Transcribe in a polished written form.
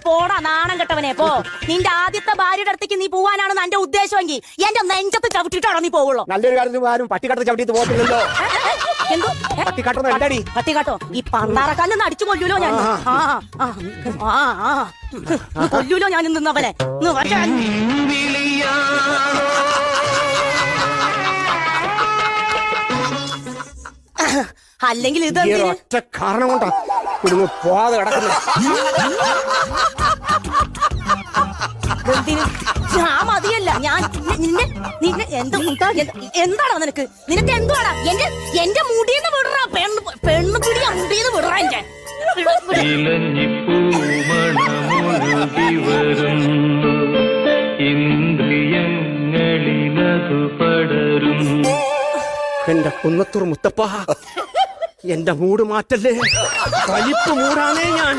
പോടാ നാണം കെട്ടവനെ പോ. നിന്റെ ആദ്യത്തെ ഭാര്യയുടെ അടുത്തേക്ക് നീ പോവാനാണെന്ന് എന്റെ ഉദ്ദേശമെങ്കിൽ എന്റെ നെഞ്ചത്ത് ചവിട്ടിട്ടാണോ നീ പോവുള്ളൂ? നല്ലൊരു കാര്യത്തിന് ആരും പട്ടിക്കാട്ട് ചവിട്ടിട്ട് പോകത്തില്ലല്ലോ. എന്തോ പട്ടിക്കാട്ടോ? ഈ പണ്ടാറക്കാലിൽ അടിച്ചു കൊല്ലൂലോ ഞാൻ. കൊല്ലൂലോ ഞാൻ നിന്നവനെ. അല്ലെങ്കിൽ ഇത് ഒറ്റ കാരണം കൊണ്ടാ കുടുങ്ങ പോവാതെ കിടക്കുന്നത്. ഞാൻ മതിയല്ല ഞാൻ നിന്നെ എന്താണോ നിനക്ക് എന്തുവാടാ? എന്റെ മുടിയെന്ന് വിടറാ. പെണ്ണ് പിടിയാ മുടിയെന്ന് വിടറാ. എന്റെ എന്റെ കുന്നത്തൂർ മുത്തപ്പ, എന്റെ മൂട് മാറ്റല്ലേ. വലിപ്പ് മൂടാണേ ഞാൻ.